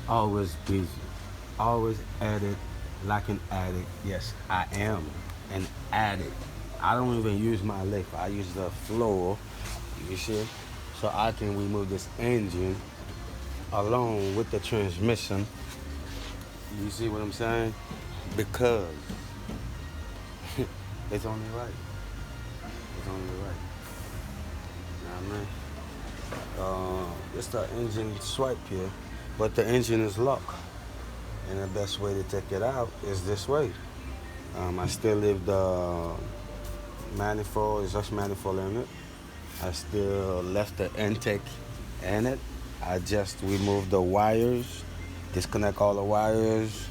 always busy, always at it like an addict. Yes, I am an addict. I don't even use my lift. I use the floor. You see, so I can remove this engine along with the transmission. You see what I'm saying? Because it's only right. It's only right. You know what I mean? It's the engine swipe here, but the engine is locked. And the best way to take it out is this way. I still leave the manifold, exhaust manifold in it. I still left the intake in it. I just removed the wires, disconnect all the wires,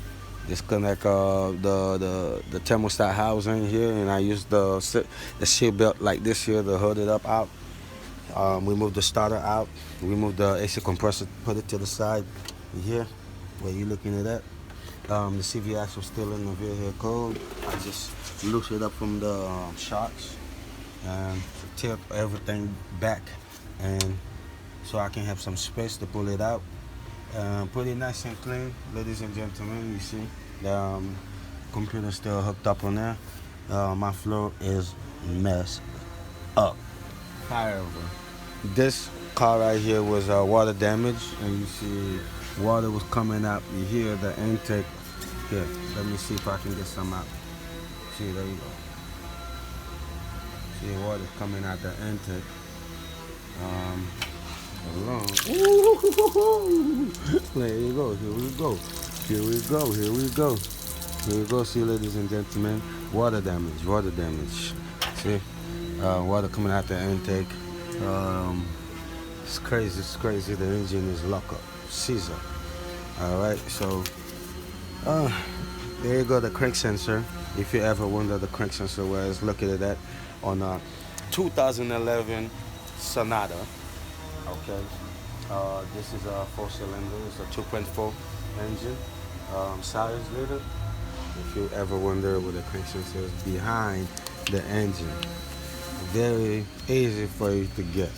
disconnect the thermostat housing here, and I use the seat belt like this here to hold it up out. Remove the starter out, remove the AC compressor, put it to the side here, where you're looking at that. The CV axle still in the vehicle. I just loose it up from the shocks and tip everything back, and so I can have some space to pull it out. Pretty nice and clean, ladies and gentlemen. You see the computer still hooked up on there. My floor is messed up. However, this car right here was water damage, and you see water was coming out. You hear the intake. Here, let me see if I can get some out. See, there you go. See, water coming out the intake. Along. There you go. Here we go. Here we go. Here we go. Here we go. See, ladies and gentlemen, water damage. Water damage. See, water coming out the intake. It's crazy. It's crazy. The engine is locked up. Caesar. All right. So, there you go. The crank sensor. If you ever wonder the crank sensor where it's located at on a 2011 Sonata. Okay, this is a 4-cylinder. It's a 2.4 engine, size liter. If you ever wonder what the crank sensor is behind the engine, very easy for you to get.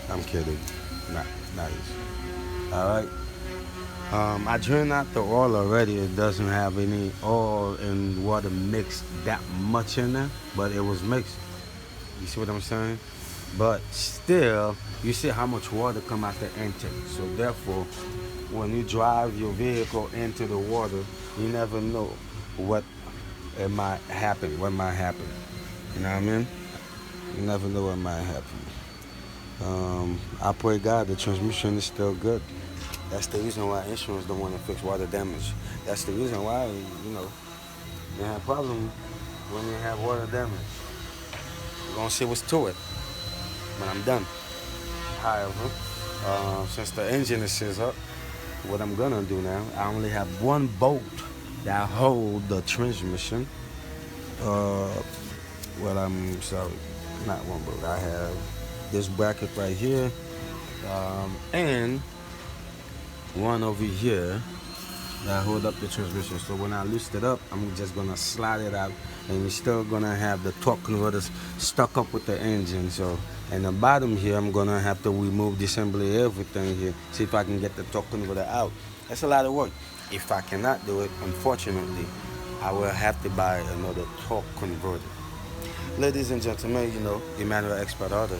I'm kidding, not easy. All right. I drained out the oil already. It doesn't have any oil and water mixed that much in there, but it was mixed. You see what I'm saying? But still, you see how much water come out the intake. So therefore, when you drive your vehicle into the water, you never know what it might happen. What might happen? You know what I mean? You never know what might happen. I pray God the transmission is still good. That's the reason why insurance don't want to fix water damage. That's the reason why, you have a problem when you have water damage. We're gonna see what's to it when I'm done. However, since the engine is seized up, what I'm gonna do now, I only have one bolt that hold the transmission. I'm sorry, not one bolt. I have this bracket right here, and one over here that hold up the transmission. So when I loosen it up, I'm just gonna slide it out, and we're still gonna have the torque converters stuck up with the engine. So in the bottom here, I'm gonna have to remove the assembly, everything here, see if I can get the torque converter out. That's a lot of work. If I cannot do it, unfortunately, I will have to buy another torque converter. Ladies and gentlemen, Emmanuel Expert Auto.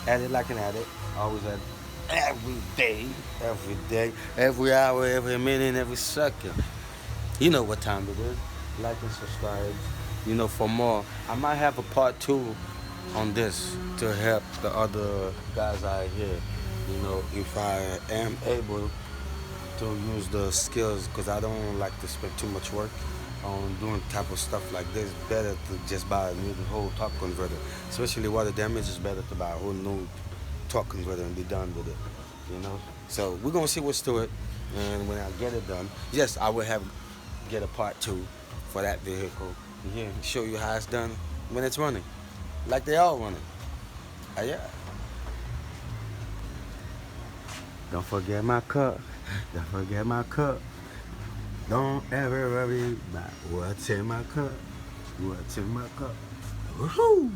At it like an addict, always at it. Every day, every hour, every minute, every second. You know what time it is. Like and subscribe, for more. I might have a part 2 on this to help the other guys out here, if I am able to use the skills, because I don't like to spend too much work on doing type of stuff like this. Better to just buy a new whole torque converter. Especially water damage, is better to buy a whole new torque converter and be done with it, So we're gonna see what's to it, and when I get it done, yes, I will get a part 2 for that vehicle. Here, show you how it's done when it's running, like they all running. Yeah. Don't forget my cup. Don't forget my cup. Don't ever worry about what's in my cup. What's in my cup. Woohoo!